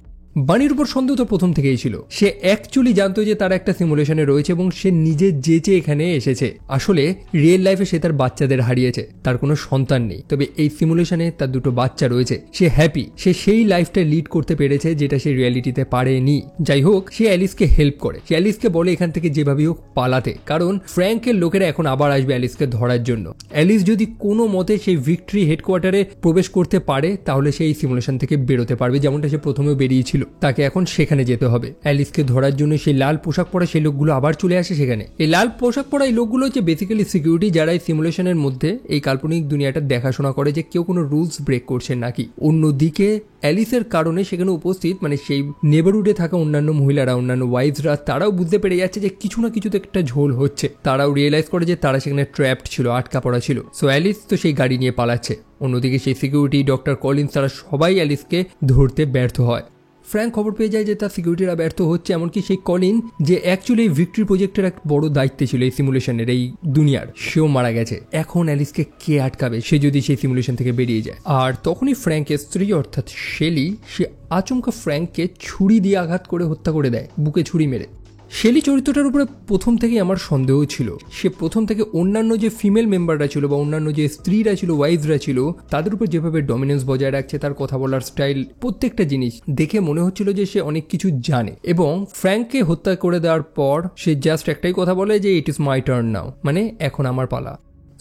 বানির উপর সন্দেহ তো প্রথম থেকেই ছিল। সে অ্যাকচুয়ালি জানতো যে তার একটা সিমুলেশনে রয়েছে এবং সে নিজে যেচে এখানে এসেছে। আসলে রিয়েল লাইফে সে তার বাচ্চাদের হারিয়েছে, তার কোনো সন্তান নেই, তবে এই সিমুলেশনে তার দুটো বাচ্চা রয়েছে। সে হ্যাপি, সে সেই লাইফটা লিড করতে পেরেছে যেটা সে রিয়ালিটিতে পারেনি। যাই হোক, সে অ্যালিসকে হেল্প করে, সে অ্যালিসকে বলে এখান থেকে যেভাবেই হোক পালাতে, কারণ ফ্র্যাঙ্কের লোকেরা এখন আবার আসবে অ্যালিসকে ধরার জন্য। অ্যালিস যদি কোনো মতে সেই ভিক্টরি হেডকোয়ার্টারে প্রবেশ করতে পারে তাহলে সে এই সিমুলেশন থেকে বেরোতে পারবে, যেমনটা সে প্রথমেও বেরিয়েছিল। তাকে এখন সেখানে যেতে হবে। অ্যালিসকে ধরার জন্য সেই লাল পোশাক পরা সেই লোকগুলো আবার চলে আসে সেখানে। এই লাল পোশাক পরা এই লোকগুলো হচ্ছে বেসিক্যালি সিকিউরিটি, যারা এই সিমুলেশনের মধ্যে এই কাল্পনিক দুনিয়াটা দেখাশোনা করে যে কেউ কোনো রুলস ব্রেক করছে নাকি। অন্যদিকে অ্যালিসের কারণে সেখানে উপস্থিত মানে সেই নেবারহুডে থাকা অন্যান্য মহিলারা, অন্যান্য ওয়াইফসরা, তারাও বুঝতে পেরে যাচ্ছে যে কিছু না কিছুতে একটা ঝোল হচ্ছে। তারাও রিয়েলাইজ করে যে তারা সেখানে ট্র্যাপড ছিল, আটকা পড়া ছিল। সো অ্যালিস তো সেই গাড়ি নিয়ে পালাচ্ছে। অন্যদিকে সেই সিকিউরিটি, ডক্টর কলিন্স, তারা সবাই অ্যালিসকে ধরতে ব্যর্থ হয়। ফ্র্যাঙ্ক খবর পেয়ে যায় যে তার সিকিউরিটিরা ব্যর্থ হচ্ছে, এমনকি সেই কলিন যে অ্যাকচুয়ালি এই ভিক্টরি প্রজেক্টের এক বড় দায়িত্বে ছিল এই সিমুলেশনের এই দুনিয়ার, সেও মারা গেছে। এখন অ্যালিসকে কে আটকাবে সে যদি সেই সিমুলেশন থেকে বেরিয়ে যায়? আর তখনই ফ্র্যাঙ্কের স্ত্রী অর্থাৎ শেলি সে আচমকা ফ্র্যাঙ্ককে ছুরি দিয়ে আঘাত করে হত্যা করে দেয়, বুকে ছুরি মেরে। শেলি চরিত্রটার উপরে প্রথম থেকেই আমার সন্দেহ ছিল। সে প্রথম থেকে অন্যান্য যে ফিমেল মেম্বাররা ছিল বা অন্যান্য যে স্ত্রীরা ছিল, ওয়াইফরা ছিল, তাদের উপর যেভাবে ডমিনেন্স বজায় রাখছে, তার কথা বলার স্টাইল, প্রত্যেকটা জিনিস দেখে মনে হচ্ছিল যে সে অনেক কিছু জানে। এবং ফ্র্যাঙ্ককে হত্যা করে দেওয়ার পর সে জাস্ট একটাই কথা বলে যে it is my turn now, মানে এখন আমার পালা।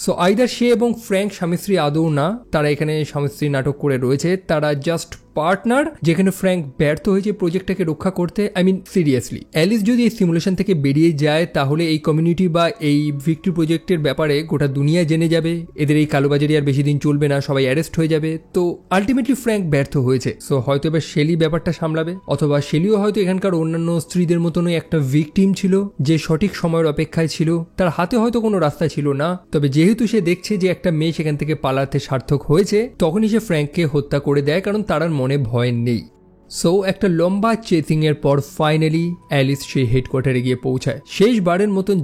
সো আইদার সে এবং ফ্র্যাঙ্ক স্বামী স্ত্রী আদৌ না, তারা এখানে স্বামী স্ত্রী নাটক করে রয়েছে, তারা জাস্ট পার্টনার, যেখানে ফ্র্যাঙ্ক ব্যর্থ হয়েছে প্রজেক্টটাকে রক্ষা করতে। আই মিন সিরিয়াসলি, অ্যালিস যদি এই সিমুলেশন থেকে বেরিয়ে যায় তাহলে এই কমিউনিটি বা এই ভিক্টরি প্রজেক্টের ব্যাপারে গোটা দুনিয়া জেনে যাবে, এদের এই কালোবাজারি আর বেশি দিন চলবে না, সবাই অ্যারেস্ট হয়ে যাবে। তো আলটিমেটলি ফ্র্যাঙ্ক ব্যর্থ হয়েছে। সো হয়তো এবার শেলি ব্যাপারটা সামলাবে, অথবা শেলিও হয়তো এখানকার অন্যান্য স্ত্রীদের মতনই একটা ভিকটিম ছিল যে সঠিক সময়ের অপেক্ষায় ছিল, তার হাতে হয়তো কোনো রাস্তা ছিল না। তবে যেহেতু সে দেখছে যে একটা মেয়ে সেখান থেকে পালাতে সার্থক হয়েছে, তখনই সে ফ্র্যাঙ্ককে হত্যা করে দেয়, কারণ তার মনে ভয় নেই। সো একটা লম্বা চেসিং এর পর ফাইনালি অ্যালিস সেই হেডকোয়ার্টারে গিয়ে পৌঁছায়। শেষবারের মতন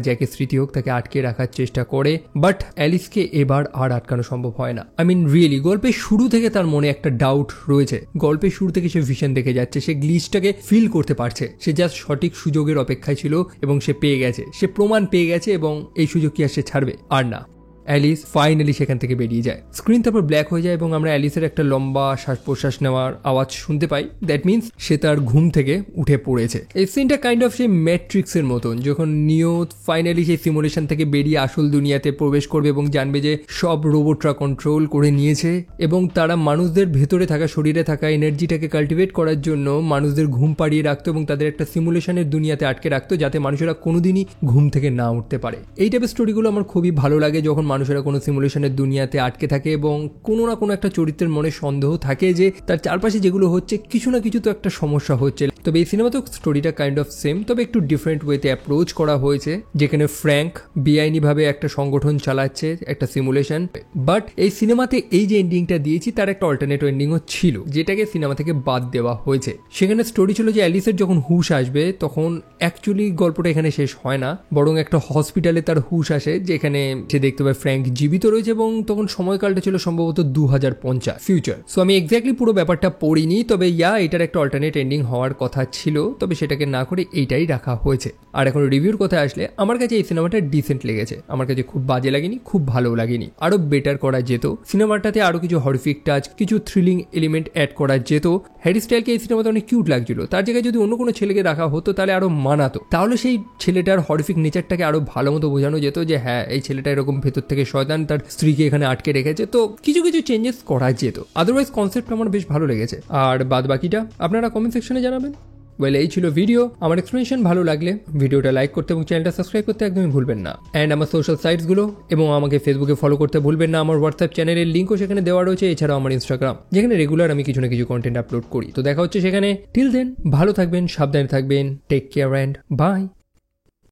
জ্যাকের স্মৃতি হোক তাকে আটকে রাখার চেষ্টা করে, বাট অ্যালিসকে এবার আর আটকানো সম্ভব হয় না। আই মিন রিয়েলি, গল্পের শুরু থেকে তার মনে একটা ডাউট রয়েছে। গল্পের শুরু থেকে সে ভিশন দেখে যাচ্ছে, সে গ্লিচটাকে ফিল করতে পারছে, সে জাস্ট সঠিক সুযোগের অপেক্ষায় ছিল এবং সে পেয়ে গেছে, সে প্রমাণ পেয়ে গেছে, এবং এই সুযোগ কি আর সে ছাড়বে? আর না, অ্যালিস ফাইনালি সেখান থেকে বেরিয়ে যায়। স্ক্রিন তারপর ব্ল্যাক হয়ে যায় এবং আমরা অ্যালিসের একটা লম্বা শ্বাস প্রশ্বাস নেওয়ার আওয়াজ শুনতে পাই। দ্যাট মিনস সে তার ঘুম থেকে উঠে পড়েছে। এই সিনটা কাইন্ড অফ সেই ম্যাট্রিক্সের মতন, যখন নিও ফাইনালি সেই সিমুলেশন থেকে বেরিয়ে আসল দুনিয়াতে প্রবেশ করবে এবং জানবে যে সব রোবটরা কন্ট্রোল করে নিয়েছে এবং তারা মানুষদের ভেতরে থাকা, শরীরে থাকা এনার্জিটাকে কাল্টিভেট করার জন্য মানুষদের ঘুম পাড়িয়ে রাখতো এবং তাদের একটা সিমুলেশনের দুনিয়াতে আটকে রাখতো, যাতে মানুষেরা কোনোদিনই ঘুম থেকে না উঠতে পারে। এই টাইপের স্টোরিগুলো আমার খুবই ভালো লাগে, যখন মানুষেরা কোনো সিমুলেশনের দুনিয়াতে আটকে থাকে এবং কোনো না কোনো একটা চরিত্রের মনে সন্দেহ থাকে যে তার চারপাশে যেগুলো হচ্ছে কিছু না কিছু তো একটা সমস্যা হচ্ছে। তবে এই সিনেমাতেও স্টোরিটা কাইন্ড অফ সেম, তবে একটু ডিফারেন্ট ওয়েতে অ্যাপ্রোচ করা হয়েছে, যেখানে ফ্র্যাঙ্ক বেআইনিভাবে একটা সংগঠন চালাচ্ছে, একটা সিমুলেশন। বাট এই সিনেমাতে এই যে এন্ডিংটা দিয়েছি তার একটা অল্টারনেট এন্ডিংও ছিল, যেটাকে সিনেমা থেকে বাদ দেওয়া হয়েছে। সেখানে স্টোরি ছিল যে অ্যালিসের যখন হুশ আসবে তখন অ্যাকচুয়ালি গল্পটা এখানে শেষ হয় না, বরং একটা হসপিটালে তার হুশ আসে, যেখানে সে দেখতে পায় ফ্র্যাঙ্ক জীবিত রয়েছে এবং তখন সময়কালটা ছিল সম্ভবত 2050 ফিউচার। সো আমি এক্স্যাক্টলি পুরো ব্যাপারটা পড়িনি, তবে এটার একটা অল্টারনেট এন্ডিং হওয়ার কথা ছিল, তবে সেটাকে না করে এইটাই রাখা হয়েছে। আর এখন রিভিউর কথা আসলে, আমার কাছে এই সিনেমাটা ডিসেন্ট লেগেছে, আমার কাছে খুব বাজে লাগেনি, খুব ভালো লাগেনি, আরো বেটার করা যেত। সিনেমাটাতে আরো কিছু হরিফিক টাচ, কিছু থ্রিলিং এলিমেন্ট অ্যাড করা যেত। হ্যারি স্টাইলকে এই সিনেমাতে অনেক কিউট লাগছিল, তার জায়গায় যদি অন্য কোনো ছেলেকে রাখা হতো তাহলে আরো মানাতো, তাহলে সেই ছেলেটার হরিফিক নেচারটাকে আরো ভালো মতো বোঝানো যেত যে হ্যাঁ এই ছেলেটা এরকম ভেতর থেকে শয়তান, তার স্ত্রীকে এখানে আটকে রেখেছে। তো কিছু কিছু চেঞ্জেস করা যেত, আদারওয়াইজ কনসেপ্ট আমার বেশ ভালো লেগেছে। আর বাদ বাকিটা আপনারা কমেন্ট সেকশনে জানাবেন। এই ছিল ভিডিও। আমার এক্সপ্লেনেশন ভালো লাগলে ভিডিওটা লাইক করতে এবং চ্যানেলটা সাবস্ক্রাইব করতে একদমই ভুলবেন না। অ্যান্ড আমার সোশ্যাল সাইটসগুলো এবং আমাকে ফেসবুকে ফলো করতে ভুলবেন না। আমার হোয়াটসঅ্যাপ চ্যানেলের লিঙ্কও সেখানে দেওয়া রয়েছে, এছাড়াও আমার ইনস্টাগ্রাম, যেখানে রেগুলার আমি কিছু না কিছু কন্টেন্ট আপলোড করি। তো দেখা হচ্ছে সেখানে। টিল দেন ভালো থাকবেন, সাবধানে থাকবেন, টেক কেয়ার অ্যান্ড বাই।